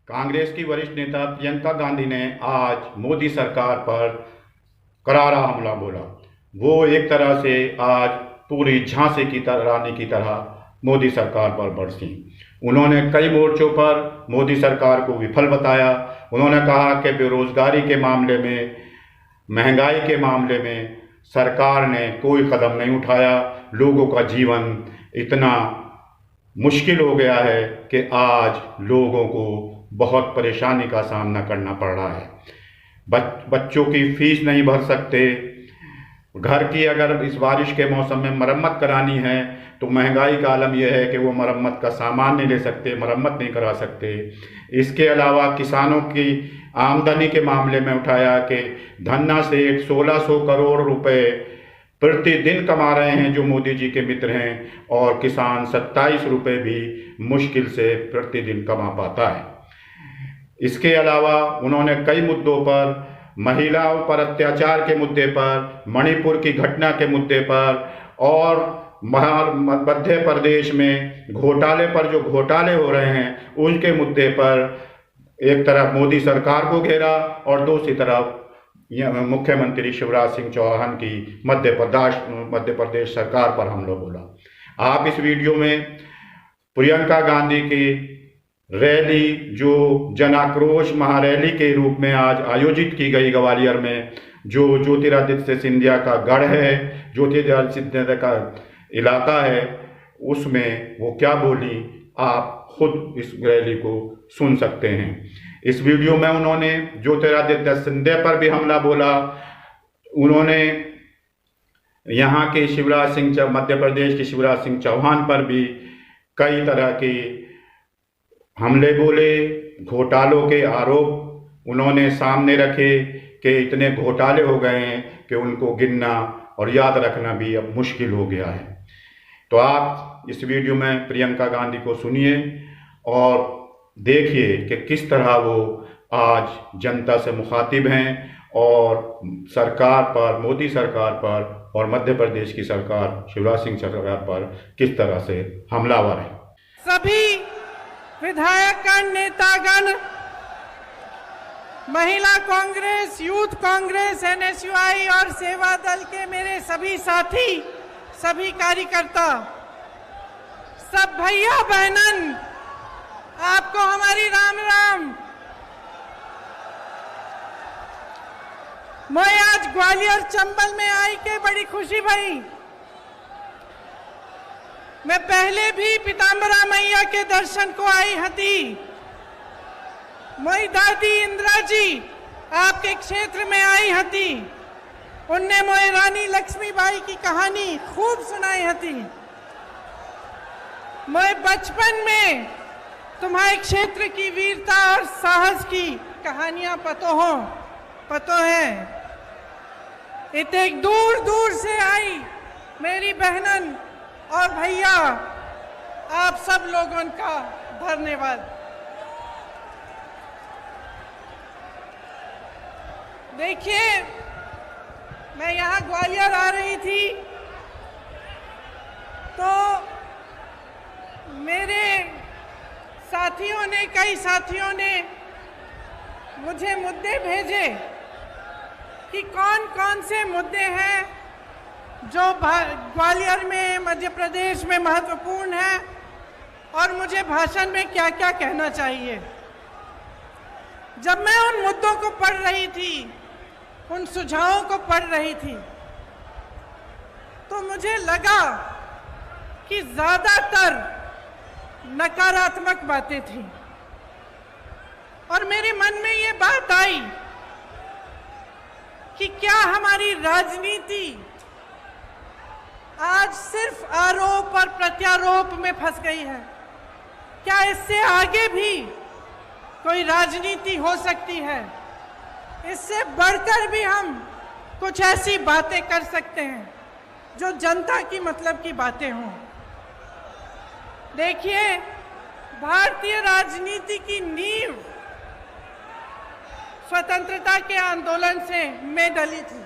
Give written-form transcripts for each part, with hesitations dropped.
कांग्रेस की वरिष्ठ नेता प्रियंका गांधी ने आज मोदी सरकार पर करारा हमला बोला। वो एक तरह से आज पूरी झांसी की रानी की तरह मोदी सरकार पर बरसीं। उन्होंने कई मोर्चों पर मोदी सरकार को विफल बताया। उन्होंने कहा कि बेरोजगारी के मामले में, महंगाई के मामले में सरकार ने कोई कदम नहीं उठाया। लोगों का जीवन इतना मुश्किल हो गया है कि आज लोगों को बहुत परेशानी का सामना करना पड़ रहा है। बच्चों की फीस नहीं भर सकते। घर की अगर इस बारिश के मौसम में मरम्मत करानी है तो महंगाई का आलम यह है कि वो मरम्मत का सामान नहीं ले सकते, मरम्मत नहीं करा सकते। इसके अलावा किसानों की आमदनी के मामले में उठाया कि धन्ना सेठ 1600 करोड़ रुपए प्रतिदिन कमा रहे हैं जो मोदी जी के मित्र हैं, और किसान 27 रुपये भी मुश्किल से प्रतिदिन कमा पाता है। इसके अलावा उन्होंने कई मुद्दों पर, महिलाओं पर अत्याचार के मुद्दे पर, मणिपुर की घटना के मुद्दे पर और मध्य प्रदेश में घोटाले पर जो घोटाले हो रहे हैं उनके मुद्दे पर एक तरफ मोदी सरकार को घेरा और दूसरी तरफ मुख्यमंत्री शिवराज सिंह चौहान की मध्य प्रदेश सरकार पर हमला बोला। आप इस वीडियो में प्रियंका गांधी की रैली, जो जन आक्रोश महारैली के रूप में आज आयोजित की गई ग्वालियर में, जो ज्योतिरादित्य सिंधिया का गढ़ है, ज्योतिरादित्य सिंधिया का इलाका है, उसमें वो क्या बोली आप खुद इस रैली को सुन सकते हैं। इस वीडियो में उन्होंने ज्योतिरादित्य सिंधिया पर भी हमला बोला। उन्होंने यहाँ के मध्य प्रदेश के शिवराज सिंह चौहान पर भी कई तरह के हमले बोले। घोटालों के आरोप उन्होंने सामने रखे कि इतने घोटाले हो गए हैं कि उनको गिनना और याद रखना भी अब मुश्किल हो गया है। तो आप इस वीडियो में प्रियंका गांधी को सुनिए और देखिए कि किस तरह वो आज जनता से मुखातिब हैं और सरकार पर, मोदी सरकार पर और मध्य प्रदेश की सरकार शिवराज सिंह सरकार पर किस तरह से हमलावर है। सभी विधायकगण, नेतागण, महिला कांग्रेस, यूथ कांग्रेस, एनएसयूआई और सेवा दल के मेरे सभी साथी, सभी कार्यकर्ता, सब भैया बहनन, आपको हमारी राम राम। मैं आज ग्वालियर चंबल में आई के बड़ी खुशी भई। मैं पहले भी पीताम्बरा मैया के दर्शन को आई हती। मोई दादी इंदिरा जी आपके क्षेत्र में आई हती। उनने मोई रानी लक्ष्मीबाई की कहानी खूब सुनाई हती। मैं बचपन में तुम्हारे क्षेत्र की वीरता और साहस की कहानियां पतो है। इतने दूर दूर से आई मेरी बहनन और भैया, आप सब लोगों का धन्यवाद। देखिए, मैं यहाँ ग्वालियर आ रही थी तो मेरे कई साथियों ने मुझे मुद्दे भेजे कि कौन कौन से मुद्दे हैं जो ग्वालियर में, मध्य प्रदेश में महत्वपूर्ण है और मुझे भाषण में क्या क्या कहना चाहिए। जब मैं उन मुद्दों को पढ़ रही थी, उन सुझावों को पढ़ रही थी, तो मुझे लगा कि ज्यादातर नकारात्मक बातें थी और मेरे मन में ये बात आई कि क्या हमारी राजनीति आज सिर्फ आरोप और प्रत्यारोप में फंस गई है? क्या इससे आगे भी कोई राजनीति हो सकती है? इससे बढ़कर भी हम कुछ ऐसी बातें कर सकते हैं जो जनता की मतलब की बातें हों। देखिए, भारतीय राजनीति की नींव स्वतंत्रता के आंदोलन से में डली थी।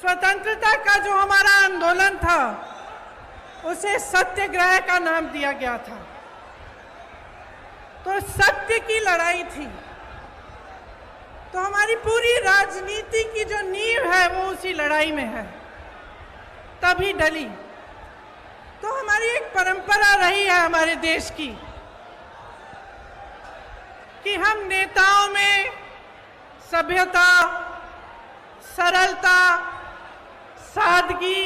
स्वतंत्रता का जो हमारा आंदोलन था उसे सत्याग्रह का नाम दिया गया था। तो वो सत्य की लड़ाई थी। तो हमारी पूरी राजनीति की जो नींव है वो उसी लड़ाई में है, तभी डली। तो हमारी एक परंपरा रही है हमारे देश की कि हम नेताओं में सभ्यता, सरलता, सादगी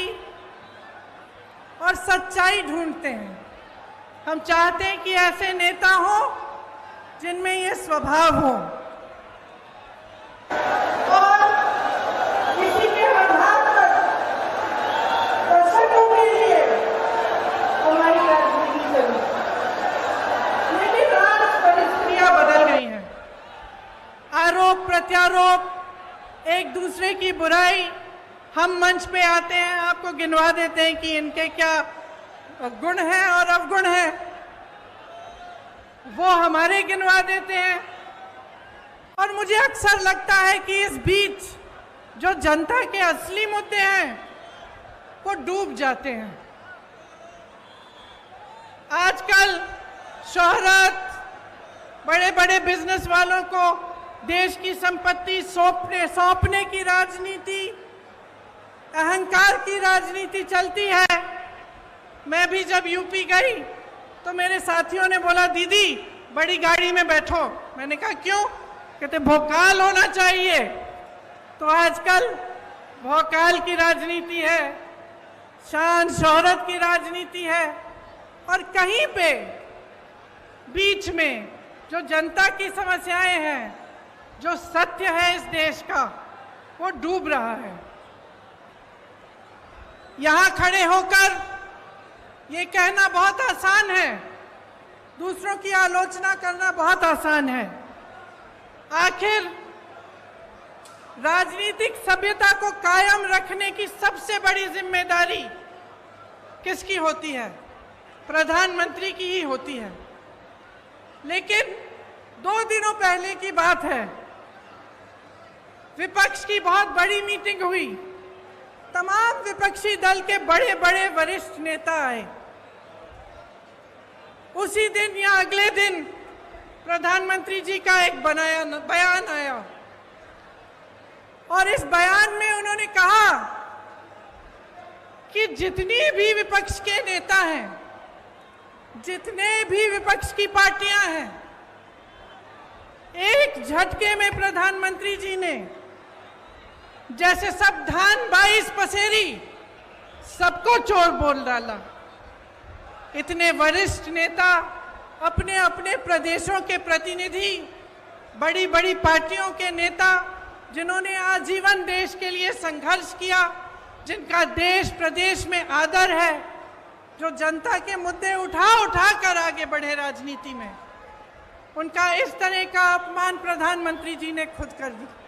और सच्चाई ढूंढते हैं। हम चाहते हैं कि ऐसे नेता हो जिनमें ये स्वभाव हो, और इसी के आधार पर दशकों के लिए हमारी राजनीति चली। लेकिन आज परिस्थितियां बदल गई हैं। आरोप प्रत्यारोप, एक दूसरे की बुराई, हम मंच पे आते हैं, आपको गिनवा देते हैं कि इनके क्या गुण हैं और अवगुण हैं, वो हमारे गिनवा देते हैं। और मुझे अक्सर लगता है कि इस बीच जो जनता के असली मुद्दे हैं वो डूब जाते हैं। आजकल शोहरत, बड़े बड़े बिजनेस वालों को देश की संपत्ति सौंपने की राजनीति, अहंकार की राजनीति चलती है। मैं भी जब यूपी गई तो मेरे साथियों ने बोला, दीदी बड़ी गाड़ी में बैठो। मैंने कहा क्यों? कहते भोकाल होना चाहिए। तो आजकल भोकाल की राजनीति है, शान शोहरत की राजनीति है, और कहीं पे बीच में जो जनता की समस्याएं हैं, जो सत्य है इस देश का, वो डूब रहा है। यहां खड़े होकर ये कहना बहुत आसान है, दूसरों की आलोचना करना बहुत आसान है। आखिर राजनीतिक सभ्यता को कायम रखने की सबसे बड़ी जिम्मेदारी किसकी होती है? प्रधानमंत्री की ही होती है। लेकिन 2 दिनों पहले की बात है, विपक्ष की बहुत बड़ी मीटिंग हुई। तमाम विपक्षी दल के बड़े बड़े वरिष्ठ नेता आए। उसी दिन या अगले दिन प्रधानमंत्री जी का एक बयान आया, और इस बयान में उन्होंने कहा कि जितनी भी विपक्ष के नेता हैं, जितने भी विपक्ष की पार्टियां हैं, एक झटके में प्रधानमंत्री जी ने जैसे सब धान 22 पसेरी सबको चोर बोल डाला। इतने वरिष्ठ नेता, अपने अपने प्रदेशों के प्रतिनिधि, बड़ी बड़ी पार्टियों के नेता, जिन्होंने आजीवन देश के लिए संघर्ष किया, जिनका देश प्रदेश में आदर है, जो जनता के मुद्दे उठा कर आगे बढ़े राजनीति में, उनका इस तरह का अपमान प्रधानमंत्री जी ने खुद कर दिया।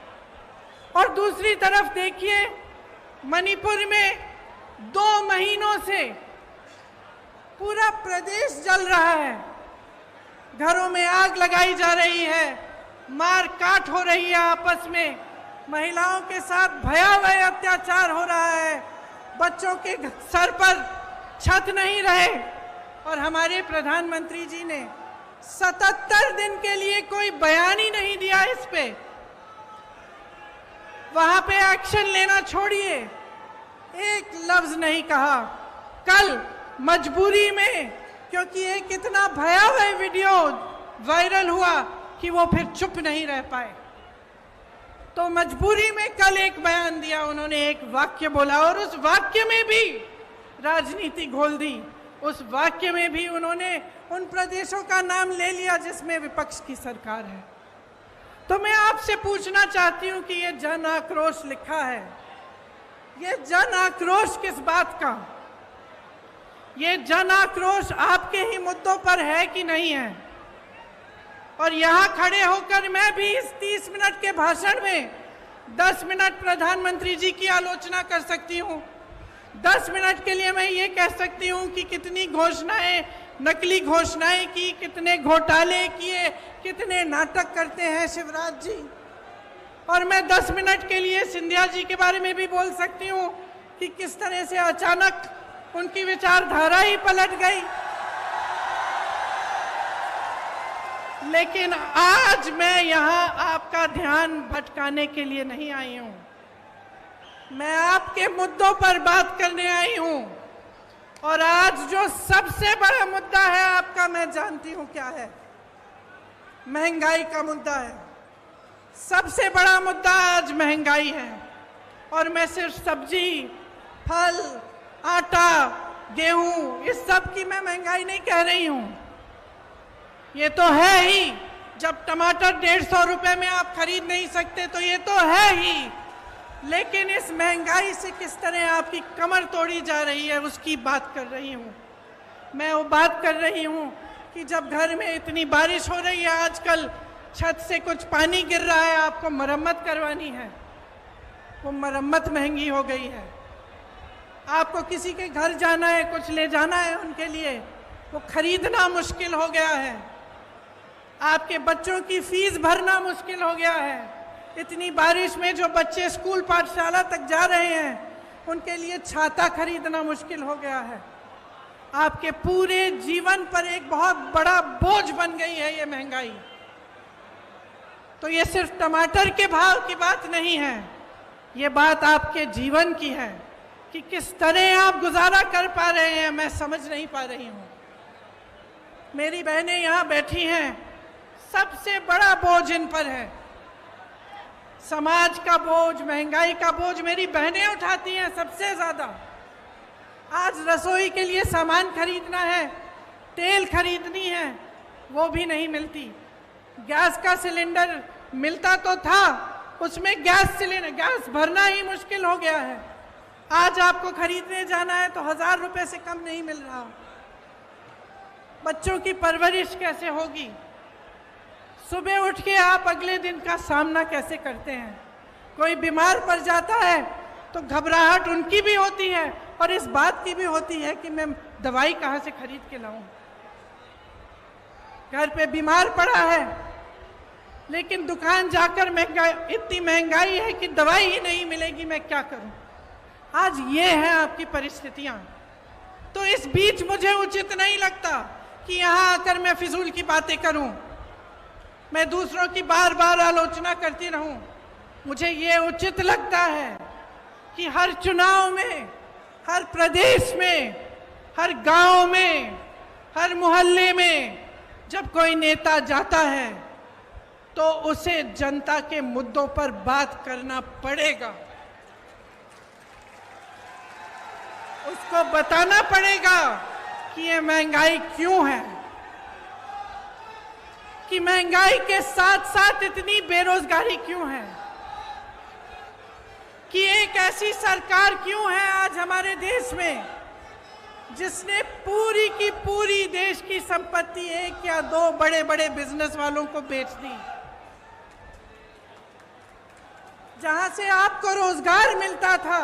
और दूसरी तरफ देखिए, मणिपुर में 2 महीनों से पूरा प्रदेश जल रहा है, घरों में आग लगाई जा रही है, मार काट हो रही है आपस में, महिलाओं के साथ भयावह अत्याचार हो रहा है, बच्चों के सर पर छत नहीं रहे, और हमारे प्रधानमंत्री जी ने 77 दिन के लिए कोई बयान ही नहीं दिया इस पे। वहां पे एक्शन लेना छोड़िए, एक लफ्ज नहीं कहा। कल मजबूरी में, क्योंकि एक इतना भयावह वीडियो वायरल हुआ कि वो फिर चुप नहीं रह पाए, तो मजबूरी में कल एक बयान दिया, उन्होंने एक वाक्य बोला, और उस वाक्य में भी राजनीति घोल दी। उस वाक्य में भी उन्होंने उन प्रदेशों का नाम ले लिया जिसमें विपक्ष की सरकार है। तो मैं आपसे पूछना चाहती हूं कि ये जन आक्रोश लिखा है, ये जन आक्रोश किस बात का? ये जन आक्रोश आपके ही मुद्दों पर है कि नहीं है? और यहां खड़े होकर मैं भी इस 30 मिनट के भाषण में 10 मिनट प्रधानमंत्री जी की आलोचना कर सकती हूं। 10 मिनट के लिए मैं ये कह सकती हूं कि कितनी घोषणाएं, नकली घोषणाएं की, कितने घोटाले किए, कितने नाटक करते हैं शिवराज जी। और मैं 10 मिनट के लिए सिंधिया जी के बारे में भी बोल सकती हूं कि किस तरह से अचानक उनकी विचारधारा ही पलट गई। लेकिन आज मैं यहाँ आपका ध्यान भटकाने के लिए नहीं आई हूँ। मैं आपके मुद्दों पर बात करने आई हूँ। और आज जो सबसे बड़ा मुद्दा है आपका, मैं जानती हूँ क्या है। महंगाई का मुद्दा है। सबसे बड़ा मुद्दा आज महंगाई है। और मैं सिर्फ सब्जी, फल, आटा, गेहूं, इस सब की मैं महंगाई नहीं कह रही हूं। ये तो है ही। जब टमाटर 150 रुपए में आप खरीद नहीं सकते तो ये तो है ही। लेकिन इस महंगाई से किस तरह आपकी कमर तोड़ी जा रही है उसकी बात कर रही हूं। मैं वो बात कर रही हूं कि जब घर में इतनी बारिश हो रही है, आजकल छत से कुछ पानी गिर रहा है, आपको मरम्मत करवानी है, वो मरम्मत महंगी हो गई है। आपको किसी के घर जाना है, कुछ ले जाना है उनके लिए, वो खरीदना मुश्किल हो गया है। आपके बच्चों की फीस भरना मुश्किल हो गया है। इतनी बारिश में जो बच्चे स्कूल पाठशाला तक जा रहे हैं, उनके लिए छाता खरीदना मुश्किल हो गया है। आपके पूरे जीवन पर एक बहुत बड़ा बोझ बन गई है ये महंगाई। तो ये सिर्फ टमाटर के भाव की बात नहीं है, ये बात आपके जीवन की है कि किस तरह आप गुजारा कर पा रहे हैं। मैं समझ नहीं पा रही हूं। मेरी बहनें यहां बैठी हैं, सबसे बड़ा बोझ इन पर है। समाज का बोझ, महंगाई का बोझ मेरी बहनें उठाती हैं सबसे ज्यादा। आज रसोई के लिए सामान खरीदना है, तेल खरीदनी है, वो भी नहीं मिलती। गैस का सिलेंडर मिलता तो था, उसमें गैस भरना ही मुश्किल हो गया है। आज आपको खरीदने जाना है तो 1000 रुपए से कम नहीं मिल रहा। बच्चों की परवरिश कैसे होगी? सुबह उठ के आप अगले दिन का सामना कैसे करते हैं? कोई बीमार पड़ जाता है तो घबराहट उनकी भी होती है और इस बात की भी होती है कि मैं दवाई कहाँ से खरीद के लाऊं। घर पे बीमार पड़ा है, लेकिन दुकान जाकर इतनी महंगाई है कि दवाई ही नहीं मिलेगी, मैं क्या करूं? आज ये है आपकी परिस्थितियां। तो इस बीच मुझे उचित नहीं लगता कि यहां आकर मैं फिजूल की बातें करूं, मैं दूसरों की बार बार आलोचना करती रहूं। मुझे ये उचित लगता है कि हर चुनाव में, हर प्रदेश में, हर गांव में, हर मोहल्ले में जब कोई नेता जाता है तो उसे जनता के मुद्दों पर बात करना पड़ेगा। उसको बताना पड़ेगा कि ये महंगाई क्यों है, कि महंगाई के साथ साथ इतनी बेरोजगारी क्यों है, कि एक ऐसी सरकार क्यों है आज हमारे देश में जिसने पूरी की पूरी देश की संपत्ति 1 या 2 बड़े बड़े बिजनेस वालों को बेच दी। जहां से आपको रोजगार मिलता था,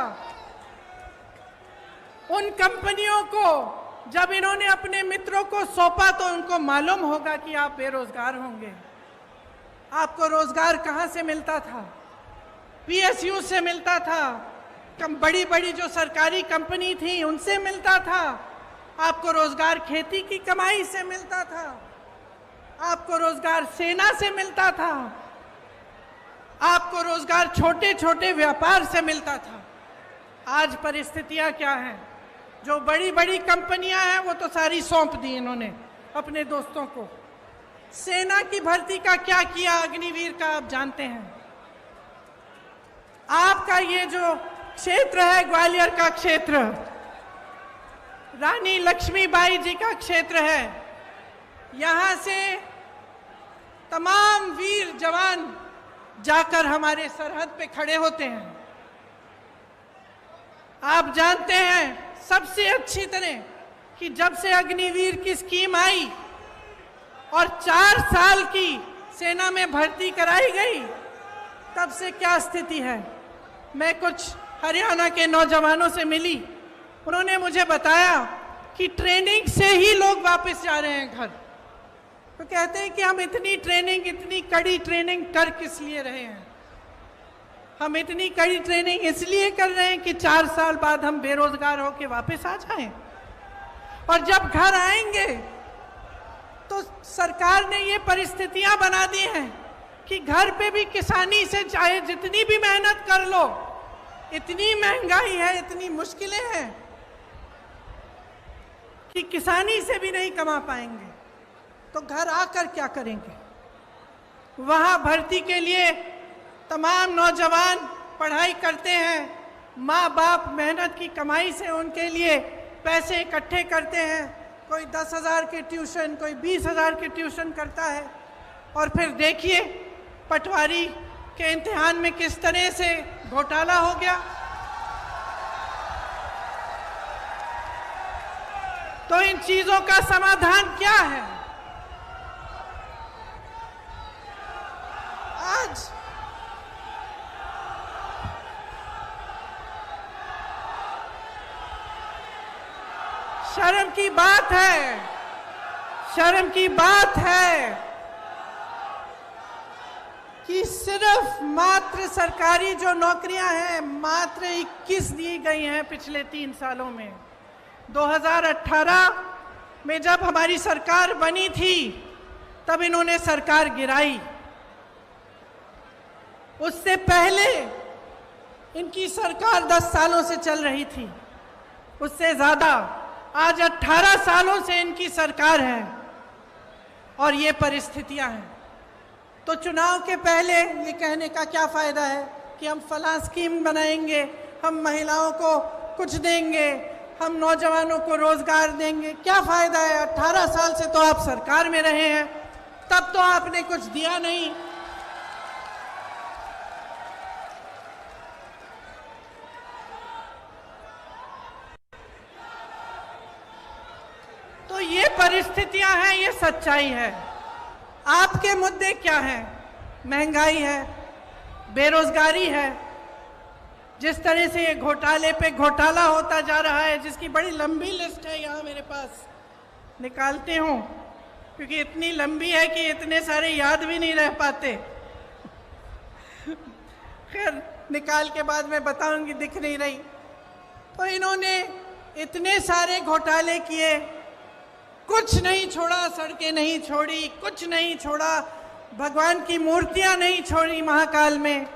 उन कंपनियों को जब इन्होंने अपने मित्रों को सौंपा तो उनको मालूम होगा कि आप बेरोजगार होंगे। आपको रोजगार कहां से मिलता था? पीएसयू से मिलता था, बड़ी बड़ी जो सरकारी कंपनी थी उनसे मिलता था। आपको रोजगार खेती की कमाई से मिलता था, आपको रोजगार सेना से मिलता था, आपको रोजगार छोटे छोटे व्यापार से मिलता था। आज परिस्थितियां क्या हैं? जो बड़ी बड़ी कंपनियां हैं वो तो सारी सौंप दी इन्होंने अपने दोस्तों को। सेना की भर्ती का क्या किया? अग्निवीर का आप जानते हैं। आपका ये जो क्षेत्र है, ग्वालियर का क्षेत्र, रानी लक्ष्मीबाई जी का क्षेत्र है, यहां से तमाम वीर जवान जाकर हमारे सरहद पे खड़े होते हैं। आप जानते हैं सबसे अच्छी तरह कि जब से अग्निवीर की स्कीम आई और 4 साल की सेना में भर्ती कराई गई, तब से क्या स्थिति है? मैं कुछ हरियाणा के नौजवानों से मिली, उन्होंने मुझे बताया कि ट्रेनिंग से ही लोग वापस जा रहे हैं घर। तो कहते हैं कि हम इतनी ट्रेनिंग, इतनी कड़ी ट्रेनिंग कर किस लिए रहे हैं? हम इतनी कड़ी ट्रेनिंग इसलिए कर रहे हैं कि 4 साल बाद हम बेरोजगार होकर वापस आ जाएं। और जब घर आएंगे तो सरकार ने ये परिस्थितियां बना दी हैं कि घर पे भी किसानी से चाहे जितनी भी मेहनत कर लो, इतनी महंगाई है, इतनी मुश्किलें हैं कि किसानी से भी नहीं कमा पाएंगे, तो घर आकर क्या करेंगे? वहाँ भर्ती के लिए तमाम नौजवान पढ़ाई करते हैं, माँ बाप मेहनत की कमाई से उनके लिए पैसे इकट्ठे करते हैं, कोई 10,000 के ट्यूशन, कोई 20,000 के ट्यूशन करता है, और फिर देखिए पटवारी के इम्तिहान में किस तरह से घोटाला हो गया। तो इन चीजों का समाधान क्या है? आज शर्म की बात है, शर्म की बात है कि सिर्फ मात्र सरकारी जो नौकरियां हैं मात्र 21 दी गई हैं पिछले 3 सालों में। 2018 में जब हमारी सरकार बनी थी तब इन्होंने सरकार गिराई, उससे पहले इनकी सरकार 10 सालों से चल रही थी, उससे ज्यादा आज 18 सालों से इनकी सरकार है और ये परिस्थितियां हैं। तो चुनाव के पहले ये कहने का क्या फायदा है कि हम फलां स्कीम बनाएंगे, हम महिलाओं को कुछ देंगे, हम नौजवानों को रोजगार देंगे? क्या फायदा है? 18 साल से तो आप सरकार में रहे हैं, तब तो आपने कुछ दिया नहीं। तो ये परिस्थितियां हैं, ये सच्चाई है। आपके मुद्दे क्या हैं? महंगाई है, बेरोजगारी है, जिस तरह से ये घोटाले पे घोटाला होता जा रहा है, जिसकी बड़ी लंबी लिस्ट है, यहाँ मेरे पास निकालते हूँ क्योंकि इतनी लंबी है कि इतने सारे याद भी नहीं रह पाते। खैर निकाल के बाद में बताऊंगी, दिख नहीं रही। तो इन्होंने इतने सारे घोटाले किए, कुछ नहीं छोड़ा, सड़कें नहीं छोड़ी, कुछ नहीं छोड़ा, भगवान की मूर्तियां नहीं छोड़ी महाकाल में।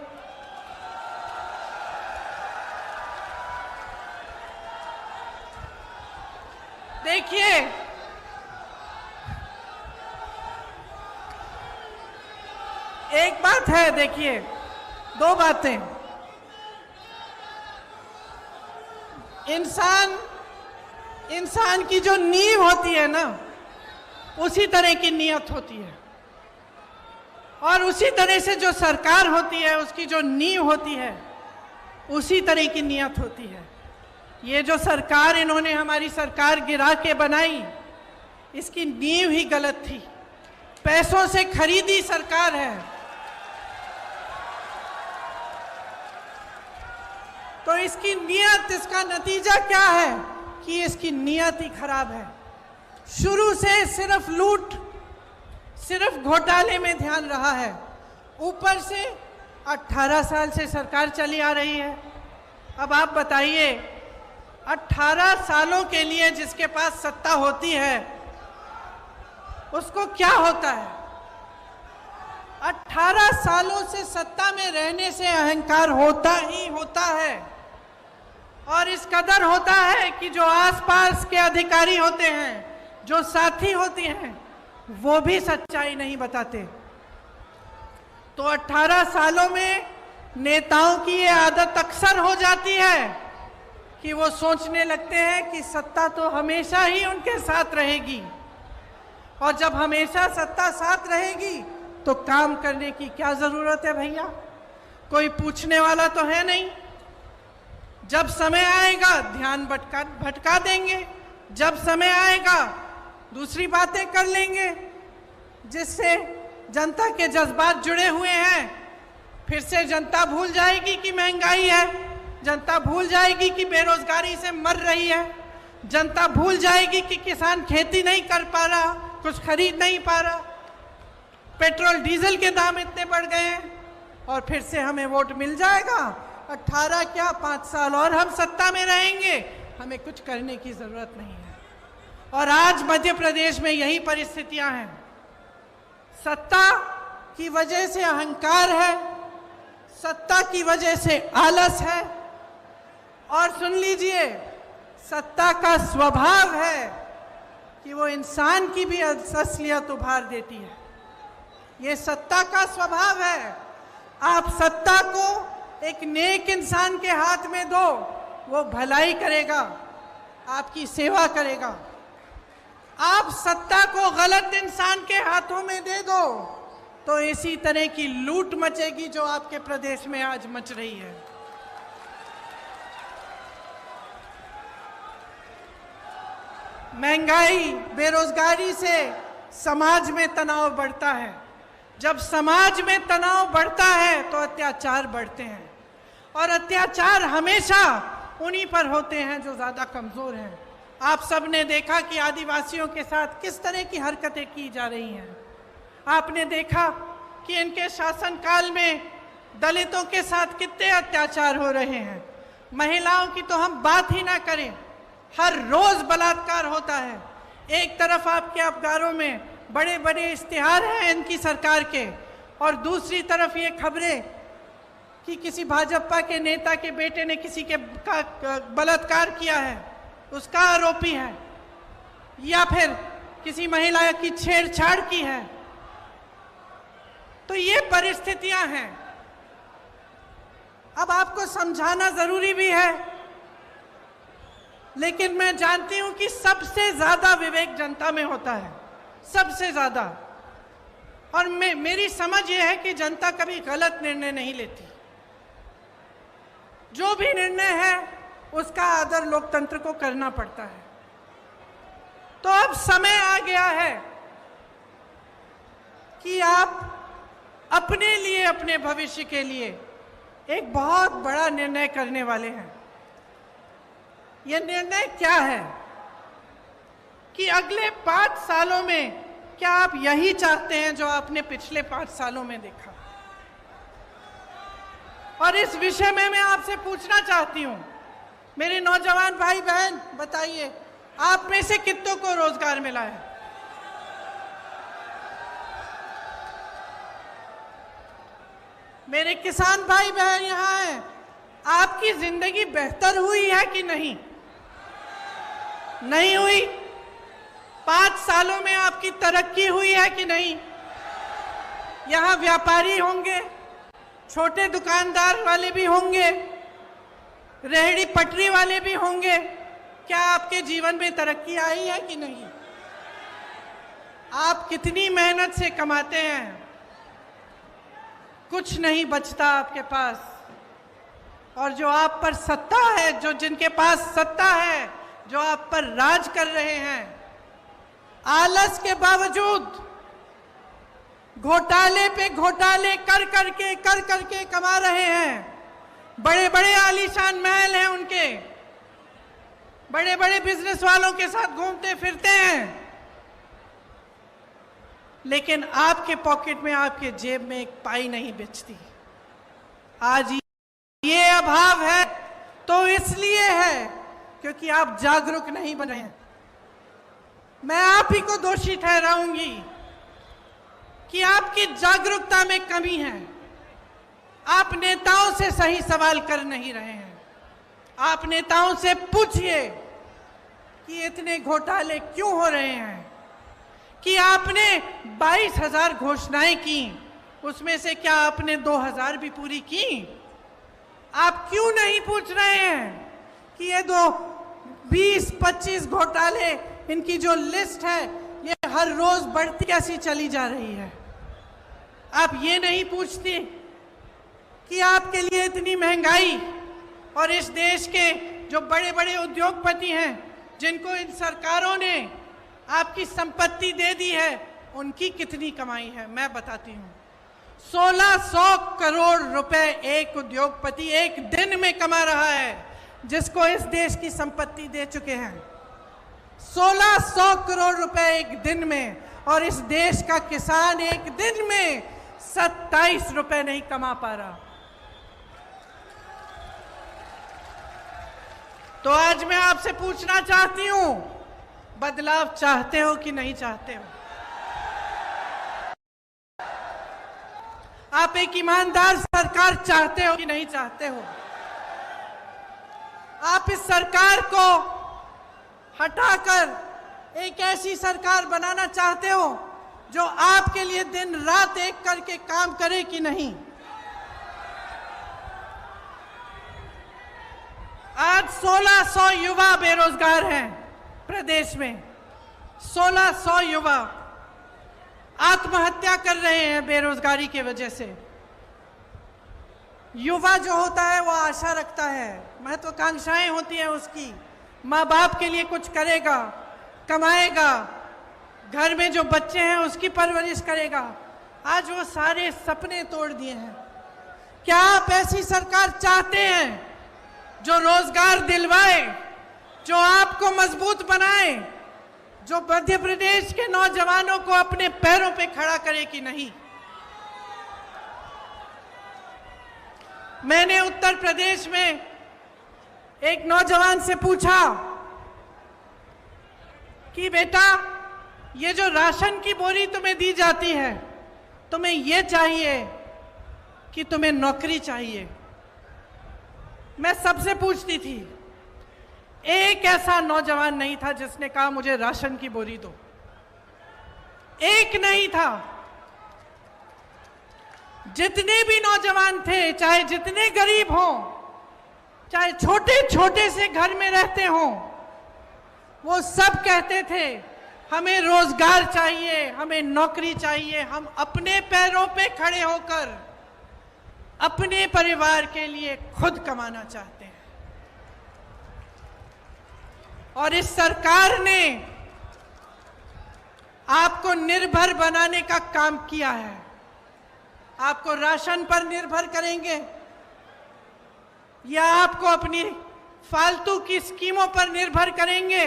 देखिए एक बात है, देखिए 2 बातें। इंसान की जो नींव होती है ना, उसी तरह की नियत होती है, और उसी तरह से जो सरकार होती है उसकी जो नींव होती है उसी तरह की नियत होती है। ये जो सरकार इन्होंने हमारी सरकार गिरा के बनाई, इसकी नींव ही गलत थी, पैसों से खरीदी सरकार है। तो इसकी नियत, इसका नतीजा क्या है कि इसकी नियत ही खराब है। शुरू से सिर्फ लूट, सिर्फ घोटाले में ध्यान रहा है, ऊपर से 18 साल से सरकार चली आ रही है। अब आप बताइए, 18 सालों के लिए जिसके पास सत्ता होती है उसको क्या होता है? 18 सालों से सत्ता में रहने से अहंकार होता ही होता है, और इस कदर होता है कि जो आसपास के अधिकारी होते हैं, जो साथी होते हैं, वो भी सच्चाई नहीं बताते। तो 18 सालों में नेताओं की ये आदत अक्सर हो जाती है कि वो सोचने लगते हैं कि सत्ता तो हमेशा ही उनके साथ रहेगी, और जब हमेशा सत्ता साथ रहेगी तो काम करने की क्या जरूरत है भैया? कोई पूछने वाला तो है नहीं। जब समय आएगा ध्यान भटका देंगे, जब समय आएगा दूसरी बातें कर लेंगे जिससे जनता के जज्बात जुड़े हुए हैं। फिर से जनता भूल जाएगी कि महंगाई है, जनता भूल जाएगी कि बेरोजगारी से मर रही है, जनता भूल जाएगी कि किसान खेती नहीं कर पा रहा, कुछ खरीद नहीं पा रहा, पेट्रोल डीजल के दाम इतने बढ़ गए हैं, और फिर से हमें वोट मिल जाएगा। 18 क्या 5 साल और हम सत्ता में रहेंगे, हमें कुछ करने की जरूरत नहीं है। और आज मध्य प्रदेश में यही परिस्थितियां हैं। सत्ता की वजह से अहंकार है, सत्ता की वजह से आलस है, और सुन लीजिए, सत्ता का स्वभाव है कि वो इंसान की भी असलियत उभार देती है। ये सत्ता का स्वभाव है। आप सत्ता को एक नेक इंसान के हाथ में दो, वो भलाई करेगा, आपकी सेवा करेगा। आप सत्ता को गलत इंसान के हाथों में दे दो तो इसी तरह की लूट मचेगी जो आपके प्रदेश में आज मच रही है। महंगाई, बेरोजगारी से समाज में तनाव बढ़ता है। जब समाज में तनाव बढ़ता है तो अत्याचार बढ़ते हैं, और अत्याचार हमेशा उन्हीं पर होते हैं जो ज्यादा कमजोर हैं। आप सबने देखा कि आदिवासियों के साथ किस तरह की हरकतें की जा रही हैं। आपने देखा कि इनके शासनकाल में दलितों के साथ कितने अत्याचार हो रहे हैं। महिलाओं की तो हम बात ही ना करें, हर रोज बलात्कार होता है। एक तरफ आपके अखबारों में बड़े बड़े इश्तिहार हैं इनकी सरकार के, और दूसरी तरफ ये खबरें कि किसी भाजपा के नेता के बेटे ने किसी के बलात्कार किया है, उसका आरोपी है, या फिर किसी महिला की छेड़छाड़ की है। तो ये परिस्थितियां हैं। अब आपको समझाना जरूरी भी है, लेकिन मैं जानती हूं कि सबसे ज्यादा विवेक जनता में होता है, सबसे ज्यादा। और मेरी समझ यह है कि जनता कभी गलत निर्णय नहीं लेती। जो भी निर्णय है उसका आदर लोकतंत्र को करना पड़ता है। तो अब समय आ गया है कि आप अपने लिए, अपने भविष्य के लिए एक बहुत बड़ा निर्णय करने वाले हैं। यह निर्णय क्या है कि अगले 5 सालों में क्या आप यही चाहते हैं जो आपने पिछले 5 सालों में देखा। और इस विषय में मैं आपसे पूछना चाहती हूं, मेरे नौजवान भाई बहन, बताइए आप में से कितनों को रोजगार मिला है? मेरे किसान भाई बहन यहां हैं, आपकी जिंदगी बेहतर हुई है कि नहीं? नहीं हुई। 5 सालों में आपकी तरक्की हुई है कि नहीं? यहां व्यापारी होंगे, छोटे दुकानदार वाले भी होंगे, रेहड़ी पटरी वाले भी होंगे। क्या आपके जीवन में तरक्की आई है कि नहीं? आप कितनी मेहनत से कमाते हैं, कुछ नहीं बचता आपके पास। और जो आप पर सत्ता है, जो जिनके पास सत्ता है, जो आप पर राज कर रहे हैं, आलस के बावजूद घोटाले पे घोटाले कर करके कमा रहे हैं। बड़े बड़े आलीशान महल हैं उनके, बड़े बड़े बिजनेस वालों के साथ घूमते फिरते हैं, लेकिन आपके पॉकेट में, आपके जेब में एक पाई नहीं बचती। आज ये अभाव है तो इसलिए है क्योंकि आप जागरूक नहीं बने हैं। मैं आप ही को दोषी ठहराऊंगी कि आपकी जागरूकता में कमी है। आप नेताओं से सही सवाल कर नहीं रहे हैं। आप नेताओं से पूछिए कि इतने घोटाले क्यों हो रहे हैं, कि आपने 22,000 घोषणाएं की, उसमें से क्या आपने 2,000 भी पूरी की? आप क्यों नहीं पूछ रहे हैं कि ये 20-25 घोटाले, इनकी जो लिस्ट है ये हर रोज बढ़ती कैसी चली जा रही है? आप ये नहीं पूछते कि आपके लिए इतनी महंगाई, और इस देश के जो बड़े बड़े उद्योगपति हैं जिनको इन सरकारों ने आपकी संपत्ति दे दी है, उनकी कितनी कमाई है? मैं बताती हूँ। 1600 करोड़ रुपए एक उद्योगपति एक दिन में कमा रहा है, जिसको इस देश की संपत्ति दे चुके हैं। 1600 करोड़ रुपए एक दिन में, और इस देश का किसान एक दिन में 27 रुपए नहीं कमा पा रहा। तो आज मैं आपसे पूछना चाहती हूं, बदलाव चाहते हो कि नहीं चाहते हो? आप एक ईमानदार सरकार चाहते हो कि नहीं चाहते हो? आप इस सरकार को हटाकर एक ऐसी सरकार बनाना चाहते हो जो आपके लिए दिन रात एक करके काम करे कि नहीं? आज 1600 युवा बेरोजगार हैं प्रदेश में। 1600 युवा आत्महत्या कर रहे हैं बेरोजगारी की वजह से। युवा जो होता है वो आशा रखता है, महत्वाकांक्षाएं होती हैं उसकी, माँ बाप के लिए कुछ करेगा, कमाएगा, घर में जो बच्चे हैं उसकी परवरिश करेगा। आज वो सारे सपने तोड़ दिए हैं। क्या आप ऐसी सरकार चाहते हैं जो रोजगार दिलवाए, जो आपको मजबूत बनाए, जो मध्य प्रदेश के नौजवानों को अपने पैरों पे खड़ा करे कि नहीं? मैंने उत्तर प्रदेश में एक नौजवान से पूछा कि बेटा, ये जो राशन की बोरी तुम्हें दी जाती है, तुम्हें ये चाहिए कि तुम्हें नौकरी चाहिए? मैं सबसे पूछती थी, एक ऐसा नौजवान नहीं था जिसने कहा मुझे राशन की बोरी दो। एक नहीं था। जितने भी नौजवान थे, चाहे जितने गरीब हों, चाहे छोटे छोटे से घर में रहते हों, वो सब कहते थे हमें रोजगार चाहिए, हमें नौकरी चाहिए, हम अपने पैरों पे खड़े होकर अपने परिवार के लिए खुद कमाना चाहते हैं। और इस सरकार ने आपको निर्भर बनाने का काम किया है। आपको राशन पर निर्भर करेंगे या आपको अपनी फालतू की स्कीमों पर निर्भर करेंगे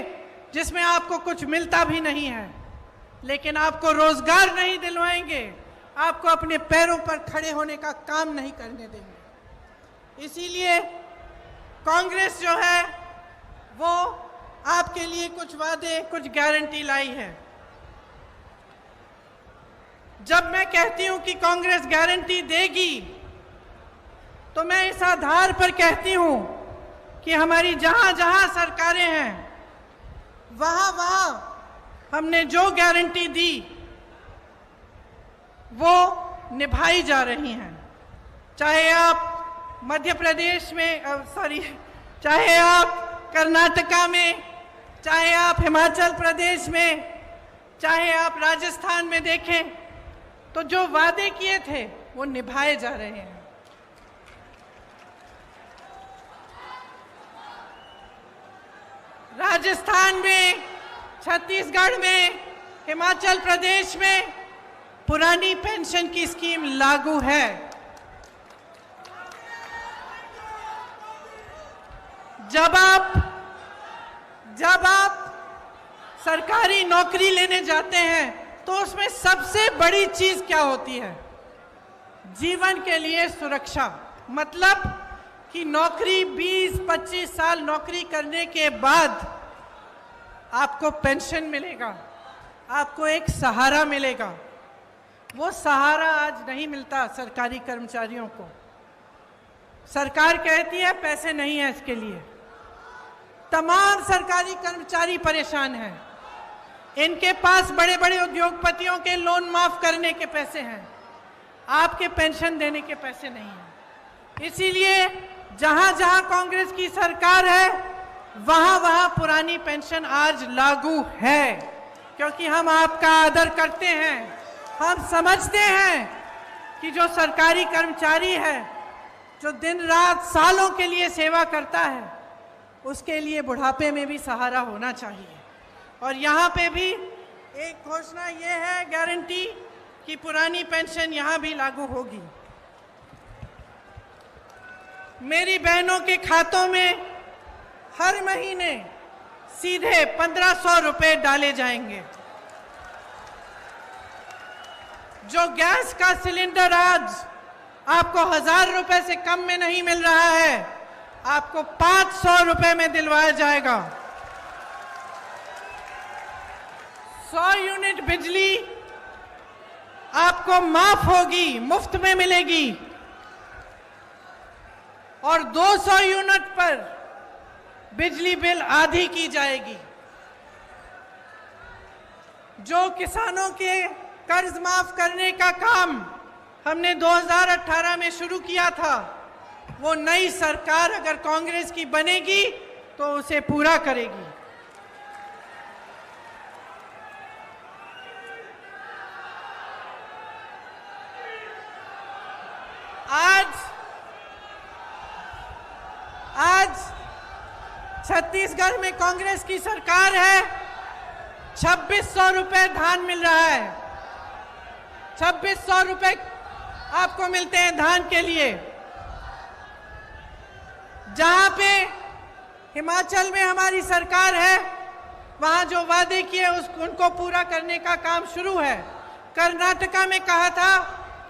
जिसमें आपको कुछ मिलता भी नहीं है, लेकिन आपको रोजगार नहीं दिलवाएंगे, आपको अपने पैरों पर खड़े होने का काम नहीं करने देंगे। इसीलिए कांग्रेस जो है वो आपके लिए कुछ वादे, कुछ गारंटी लाई है। जब मैं कहती हूं कि कांग्रेस गारंटी देगी, तो मैं इस आधार पर कहती हूं कि हमारी जहां जहां सरकारें हैं, वहां वहां हमने जो गारंटी दी वो निभाई जा रही हैं। चाहे आप मध्य प्रदेश में, चाहे आप कर्नाटका में, चाहे आप हिमाचल प्रदेश में, चाहे आप राजस्थान में देखें, तो जो वादे किए थे वो निभाए जा रहे हैं। राजस्थान में, छत्तीसगढ़ में, हिमाचल प्रदेश में पुरानी पेंशन की स्कीम लागू है। जब आप सरकारी नौकरी लेने जाते हैं तो उसमें सबसे बड़ी चीज क्या होती है? जीवन के लिए सुरक्षा। मतलब कि नौकरी 20-25 साल नौकरी करने के बाद आपको पेंशन मिलेगा, आपको एक सहारा मिलेगा। वो सहारा आज नहीं मिलता सरकारी कर्मचारियों को। सरकार कहती है पैसे नहीं है इसके लिए। तमाम सरकारी कर्मचारी परेशान हैं। इनके पास बड़े बड़े उद्योगपतियों के लोन माफ करने के पैसे हैं, आपके पेंशन देने के पैसे नहीं हैं। इसीलिए जहां जहां कांग्रेस की सरकार है, वहां वहां पुरानी पेंशन आज लागू है, क्योंकि हम आपका आदर करते हैं। हम समझते हैं कि जो सरकारी कर्मचारी है, जो दिन रात सालों के लिए सेवा करता है, उसके लिए बुढ़ापे में भी सहारा होना चाहिए। और यहाँ पे भी एक घोषणा ये है, गारंटी, कि पुरानी पेंशन यहाँ भी लागू होगी। मेरी बहनों के खातों में हर महीने सीधे 1500 रुपए डाले जाएंगे। जो गैस का सिलेंडर आज आपको 1000 रुपए से कम में नहीं मिल रहा है, आपको 500 रुपए में दिलवाया जाएगा। 100 यूनिट बिजली आपको माफ होगी, मुफ्त में मिलेगी, और 200 यूनिट पर बिजली बिल आधी की जाएगी। जो किसानों के कर्ज माफ करने का काम हमने 2018 में शुरू किया था, वो नई सरकार अगर कांग्रेस की बनेगी तो उसे पूरा करेगी। आज छत्तीसगढ़ में कांग्रेस की सरकार है, 2600 रुपए धान मिल रहा है। 2600 रुपए आपको मिलते हैं धान के लिए। जहां पे हिमाचल में हमारी सरकार है, वहां जो वादे किए उनको पूरा करने का काम शुरू है। कर्नाटका में कहा था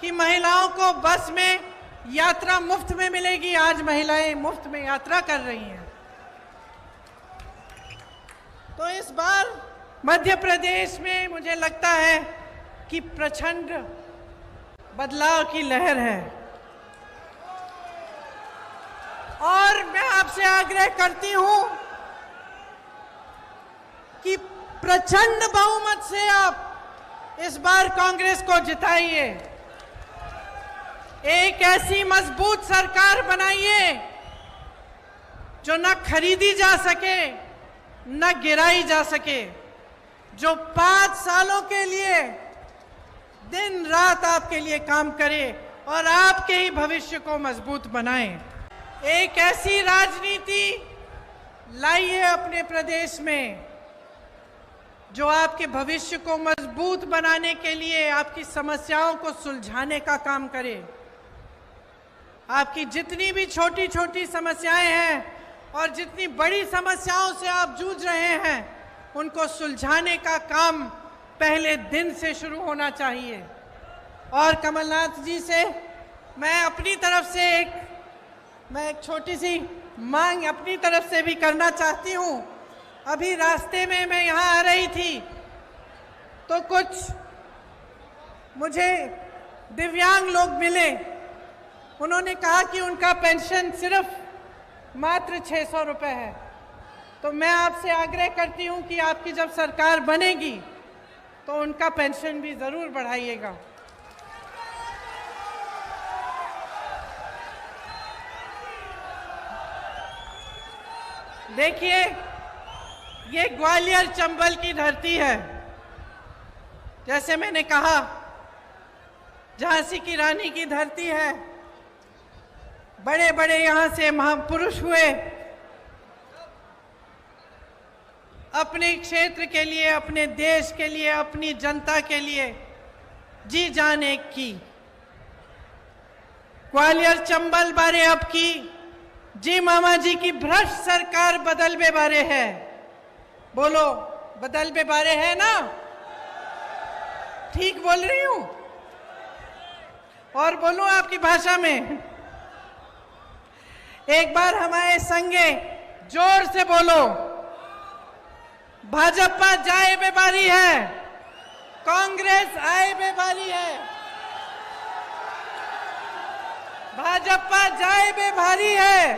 कि महिलाओं को बस में यात्रा मुफ्त में मिलेगी, आज महिलाएं मुफ्त में यात्रा कर रही हैं। तो इस बार मध्य प्रदेश में मुझे लगता है कि प्रचंड बदलाव की लहर है, और मैं आपसे आग्रह करती हूं कि प्रचंड बहुमत से आप इस बार कांग्रेस को जिताइए। एक ऐसी मजबूत सरकार बनाइए जो न खरीदी जा सके न गिराई जा सके, जो 5 सालों के लिए दिन रात आपके लिए काम करे और आपके ही भविष्य को मजबूत बनाए। एक ऐसी राजनीति लाइए अपने प्रदेश में जो आपके भविष्य को मजबूत बनाने के लिए आपकी समस्याओं को सुलझाने का काम करे। आपकी जितनी भी छोटी छोटी समस्याएं हैं और जितनी बड़ी समस्याओं से आप जूझ रहे हैं, उनको सुलझाने का काम पहले दिन से शुरू होना चाहिए। और कमलनाथ जी से मैं अपनी तरफ से एक छोटी सी मांग अपनी तरफ से भी करना चाहती हूँ। अभी रास्ते में मैं यहाँ आ रही थी तो कुछ मुझे दिव्यांग लोग मिले। उन्होंने कहा कि उनका पेंशन सिर्फ मात्र 600 रुपए है। तो मैं आपसे आग्रह करती हूँ कि आपकी जब सरकार बनेगी तो उनका पेंशन भी जरूर बढ़ाइएगा। देखिए, ये ग्वालियर चंबल की धरती है। जैसे मैंने कहा, झांसी की रानी की धरती है। बड़े बड़े यहाँ से महापुरुष हुए, अपने क्षेत्र के लिए, अपने देश के लिए, अपनी जनता के लिए जी जान एक की। ग्वालियर चंबल बारे अब की जी मामा जी की भ्रष्ट सरकार बदलबे बारे है। बोलो, बदलबे बारे है ना? ठीक बोल रही हूं? और बोलूं आपकी भाषा में? एक बार हमारे संगे जोर से बोलो, भाजपा जाए बेबारी है, कांग्रेस आए बेबारी है। भाजपा जाए बेभारी है,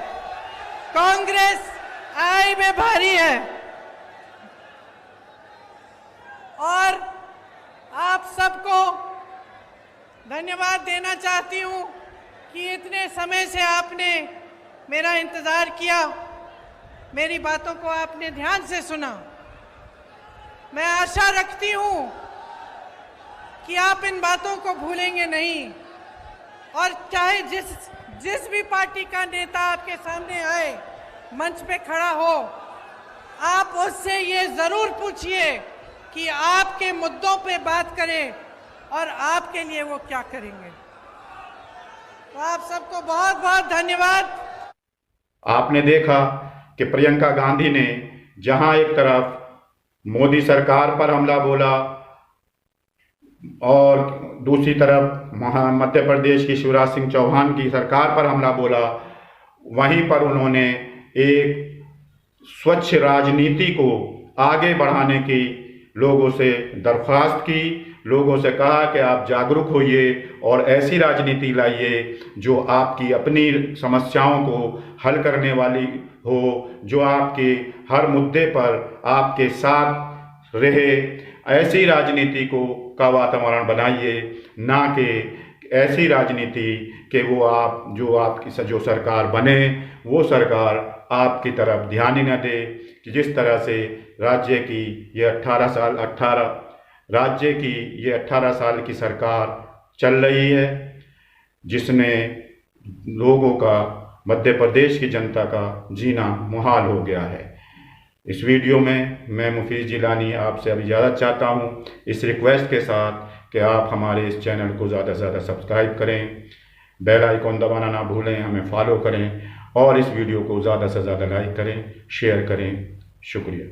कांग्रेस आए बेभारी है। और आप सबको धन्यवाद देना चाहती हूं कि इतने समय से आपने मेरा इंतजार किया, मेरी बातों को आपने ध्यान से सुना। मैं आशा रखती हूं कि आप इन बातों को भूलेंगे नहीं, और चाहे जिस भी पार्टी का नेता आपके सामने आए, मंच पे खड़ा हो, आप उससे ये जरूर पूछिए कि आपके मुद्दों पे बात करें और आपके लिए वो क्या करेंगे। तो आप सबको बहुत बहुत धन्यवाद। आपने देखा कि प्रियंका गांधी ने जहां एक तरफ मोदी सरकार पर हमला बोला और दूसरी तरफ मध्य प्रदेश की शिवराज सिंह चौहान की सरकार पर हमला बोला, वहीं पर उन्होंने एक स्वच्छ राजनीति को आगे बढ़ाने की लोगों से दरख्वास्त की, लोगों से कहा कि आप जागरूक होइए और ऐसी राजनीति लाइए जो आपकी अपनी समस्याओं को हल करने वाली हो, जो आपके हर मुद्दे पर आपके साथ रहे। ऐसी राजनीति का वातावरण बनाइए, ना कि ऐसी राजनीति कि वो आपकी जो सरकार बने वो सरकार आपकी तरफ ध्यान ही न दे। कि जिस तरह से राज्य की ये 18 साल की सरकार चल रही है, जिसने लोगों का, मध्य प्रदेश की जनता का जीना मुहाल हो गया है। इस वीडियो में मैं मुफीज़ जिलानी आपसे अब इजाज़त चाहता हूँ, इस रिक्वेस्ट के साथ कि आप हमारे इस चैनल को ज़्यादा से ज़्यादा सब्सक्राइब करें, बेल आइकॉन दबाना ना भूलें, हमें फॉलो करें और इस वीडियो को ज़्यादा से ज़्यादा लाइक करें, शेयर करें। शुक्रिया।